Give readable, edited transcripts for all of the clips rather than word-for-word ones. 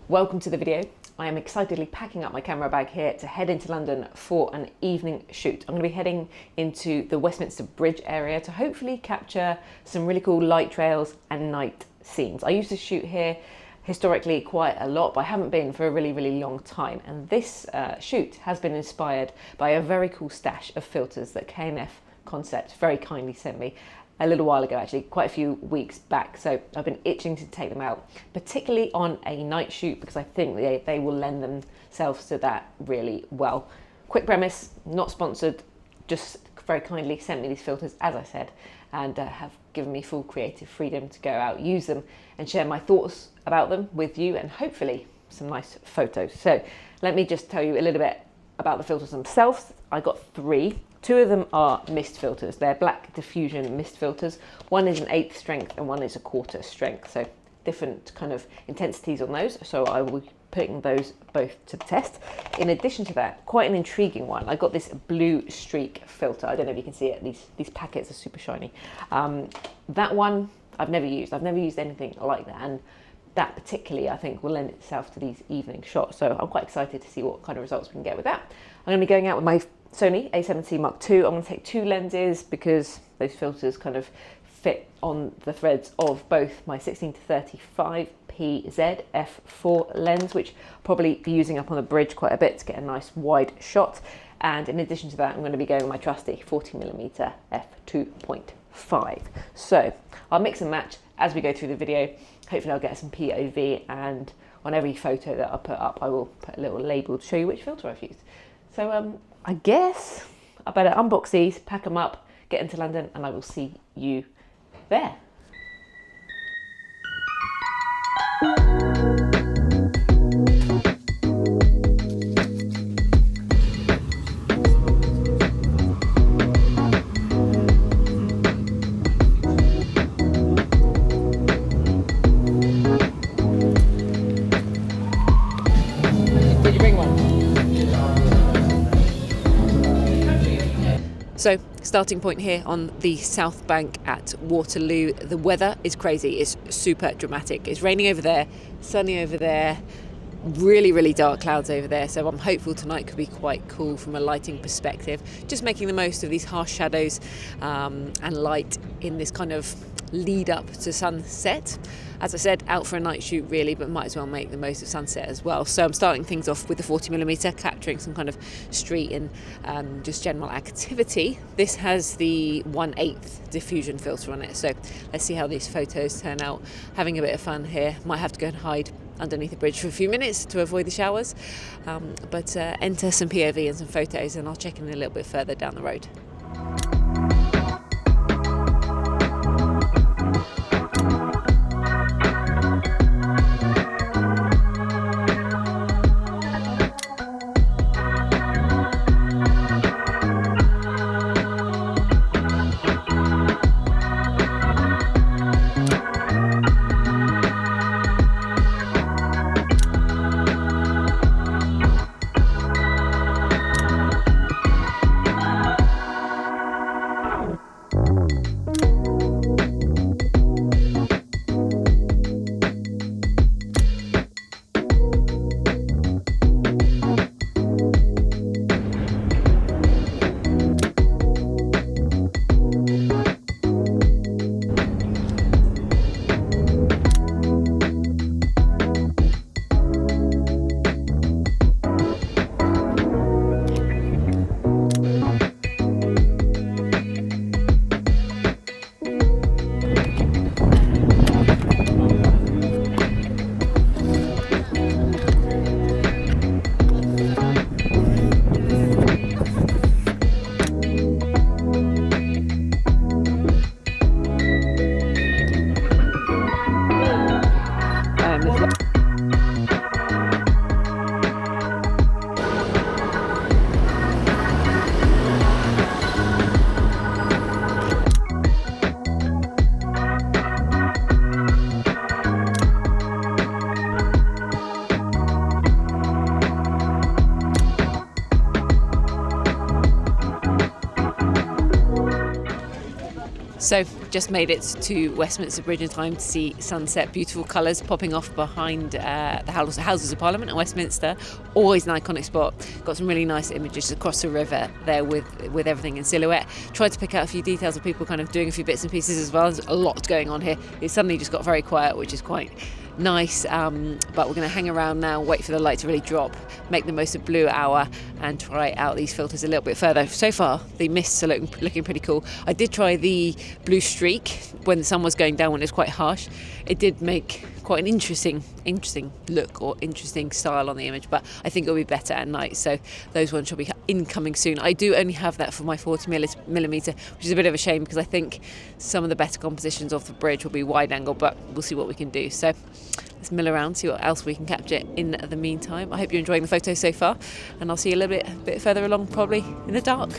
Welcome to the video. I am excitedly packing up my camera bag here to head into London for an evening shoot. I'm going to be heading into the Westminster Bridge area to hopefully capture some really cool light trails and night scenes. I used to shoot here historically quite a lot, but I haven't been for a really long time. And this shoot has been inspired by a very cool stash of filters that K&F Concept very kindly sent me a little while ago, actually, quite a few weeks back. So I've been itching to take them out, particularly on a night shoot, because I think they will lend themselves to that really well. Quick premise, not sponsored, just very kindly sent me these filters, as I said, and have given me full creative freedom to go out, use them, and share my thoughts about them with you, and hopefully some nice photos. So let me just tell you a little bit about the filters themselves. I got three. Two of them are mist filters. They're black diffusion mist filters. One is an 1/8 strength and one is a 1/4 strength. So different kind of intensities on those. So I will be putting those both to the test. In addition to that, quite an intriguing one. I got this blue streak filter. I don't know if you can see it. These packets are super shiny. That one I've never used. I've never used anything like that. And that particularly, I think, will lend itself to these evening shots. So I'm quite excited to see what kind of results we can get with that. I'm going to be going out with my Sony A7C Mark II. I'm going to take two lenses because those filters kind of fit on the threads of both my 16-35 PZ f4 lens, which I'll probably be using up on the bridge quite a bit to get a nice wide shot. And in addition to that, I'm going to be going with my trusty 40mm f2.5. So I'll mix and match as we go through the video. Hopefully I'll get some POV, and on every photo that I put up, I will put a little label to show you which filter I've used. So I guess I better unbox these, pack them up, get into London, and I will see you there. So, starting point here on the Southbank at Waterloo. The weather is crazy, it's super dramatic. It's raining over there, sunny over there, really dark clouds over there. So I'm hopeful tonight could be quite cool from a lighting perspective. Just making the most of these harsh shadows and light in this kind of lead up to sunset. As I said, out for a night shoot really, but might as well make the most of sunset as well. So I'm starting things off with the 40mm, capturing some kind of street and just general activity. This has the 1/8 diffusion filter on it. So let's see how these photos turn out. Having a bit of fun here. Might have to go and hide underneath the bridge for a few minutes to avoid the showers. But enter some POV and some photos, and I'll check in a little bit further down the road. So just made it to Westminster Bridge in time to see sunset, beautiful colours popping off behind the Houses of Parliament in Westminster. Always an iconic spot. Got some really nice images across the river there with everything in silhouette. Tried to pick out a few details of people kind of doing a few bits and pieces as well. There's a lot going on here. It suddenly just got very quiet, which is quite nice, but we're going to hang around now, wait for the light to really drop, make the most of blue hour and try out these filters a little bit further. So far the mists are looking pretty cool. I did try the blue streak when the sun was going down, when it was quite harsh. It did make quite an interesting look or interesting style on the image, but I think it'll be better at night, so those ones shall be incoming soon. I do only have that for my 40mm, which is a bit of a shame because I think some of the better compositions off the bridge will be wide angle, but we'll see what we can do. So let's mill around, see what else we can capture in the meantime. I hope you're enjoying the photos so far, and I'll see you a bit further along, probably in the dark.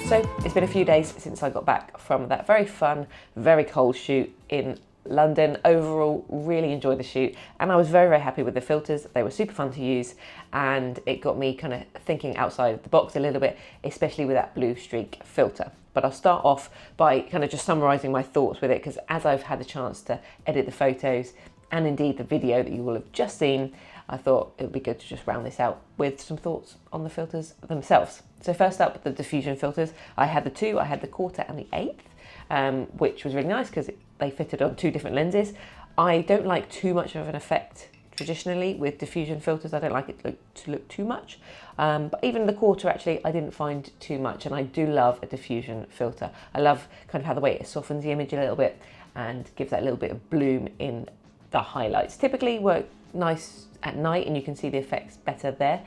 So it's been a few days since I got back from that very fun, very cold shoot in London. Overall, really enjoyed the shoot, and I was very, very happy with the filters. They were super fun to use, and it got me kind of thinking outside of the box a little bit, especially with that blue streak filter. But I'll start off by kind of just summarising my thoughts with it, because as I've had the chance to edit the photos and indeed the video that you will have just seen, I thought it would be good to just round this out with some thoughts on the filters themselves. So first up, the diffusion filters. I had the two, I had the quarter and the eighth, which was really nice because they fitted on two different lenses. I don't like too much of an effect traditionally with diffusion filters. I don't like it to look too much, but even the quarter actually I didn't find too much, and I do love a diffusion filter. I love kind of how the way it softens the image a little bit and gives that little bit of bloom in the highlights. Typically work nice at night and you can see the effects better there,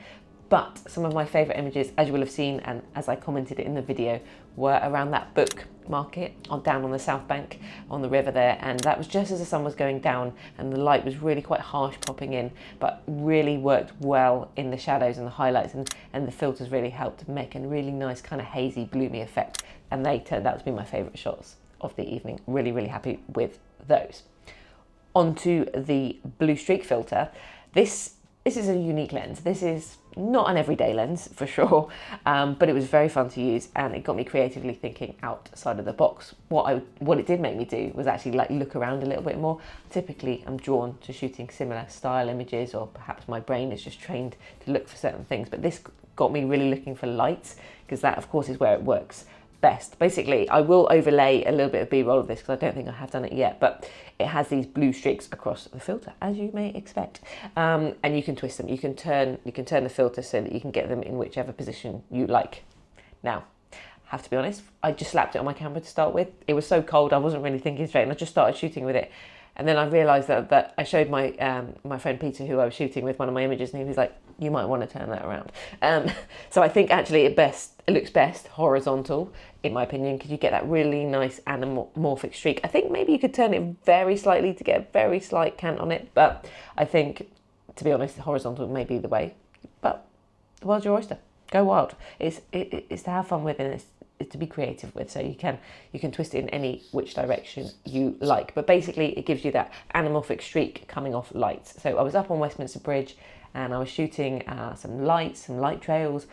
but some of my favourite images, as you will have seen and as I commented it in the video, were around that book market down on the Southbank on the river there, and that was just as the sun was going down and the light was really quite harsh popping in, but really worked well in the shadows and the highlights, and the filters really helped make a really nice kind of hazy bloomy effect, and they turned out to be my favourite shots of the evening. Really, really happy with those. Onto the blue streak filter. This is a unique lens. This is not an everyday lens for sure, but it was very fun to use, and it got me creatively thinking outside of the box. What it did make me do was actually like look around a little bit more. Typically I'm drawn to shooting similar style images, or perhaps my brain is just trained to look for certain things, but this got me really looking for lights, because that of course is where it works best. Basically, I will overlay a little bit of B-roll of this because I don't think I have done it yet, but it has these blue streaks across the filter, as you may expect, and you can twist them. You can turn the filter so that you can get them in whichever position you like. Now, I have to be honest, I just slapped it on my camera to start with. It was so cold, I wasn't really thinking straight, and I just started shooting with it. And then I realised that I showed my my friend Peter, who I was shooting with, one of my images, and he was like, "You might want to turn that around." So I think actually it looks best horizontal, in my opinion, because you get that really nice anamorphic streak. I think maybe you could turn it very slightly to get a very slight cant on it, but I think, to be honest, horizontal may be the way. But the world's your oyster. Go wild. It's to have fun with, and it's to be creative with, so you can twist it in any which direction you like, but basically it gives you that anamorphic streak coming off lights. So I was up on Westminster Bridge and I was shooting some light trails.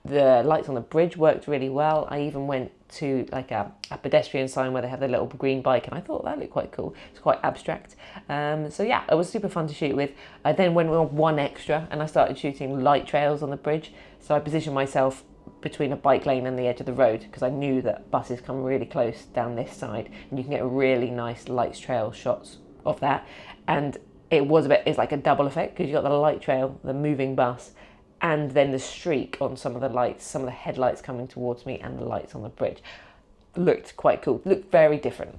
The lights on the bridge worked really well. I even went to like a pedestrian sign where they have the little green bike, and I thought that looked quite cool. It's quite abstract. So yeah, it was super fun to shoot with. I then went on one extra and I started shooting light trails on the bridge. So I positioned myself between a bike lane and the edge of the road, because I knew that buses come really close down this side, and you can get really nice light trail shots of that. And it's like a double effect, because you got the light trail, the moving bus, and then the streak on some of the lights, some of the headlights coming towards me, and the lights on the bridge. Looked quite cool, looked very different,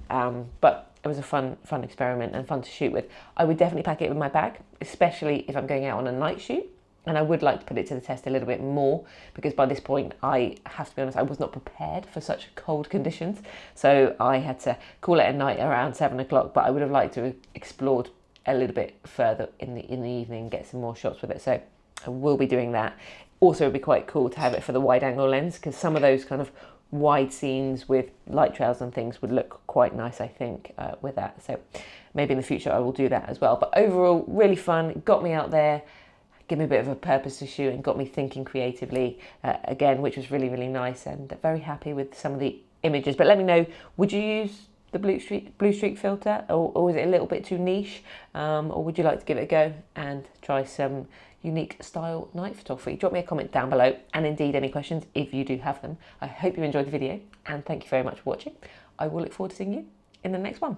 but it was a fun experiment and fun to shoot with. I would definitely pack it in my bag, especially if I'm going out on a night shoot. And I would like to put it to the test a little bit more, because by this point, I have to be honest, I was not prepared for such cold conditions. So I had to call it a night around 7 o'clock, but I would have liked to have explored a little bit further in the evening, get some more shots with it. So I will be doing that. Also, it'd be quite cool to have it for the wide angle lens, because some of those kind of wide scenes with light trails and things would look quite nice, I think, with that. So maybe in the future I will do that as well. But overall, really fun, got me out there, give me a bit of a purpose to shoot, and got me thinking creatively again, which was really, really nice, and very happy with some of the images. But let me know, would you use the blue streak filter, or is it a little bit too niche, or would you like to give it a go and try some unique style night photography? Drop me a comment down below, and indeed any questions if you do have them. I hope you enjoyed the video, and thank you very much for watching. I will look forward to seeing you in the next one.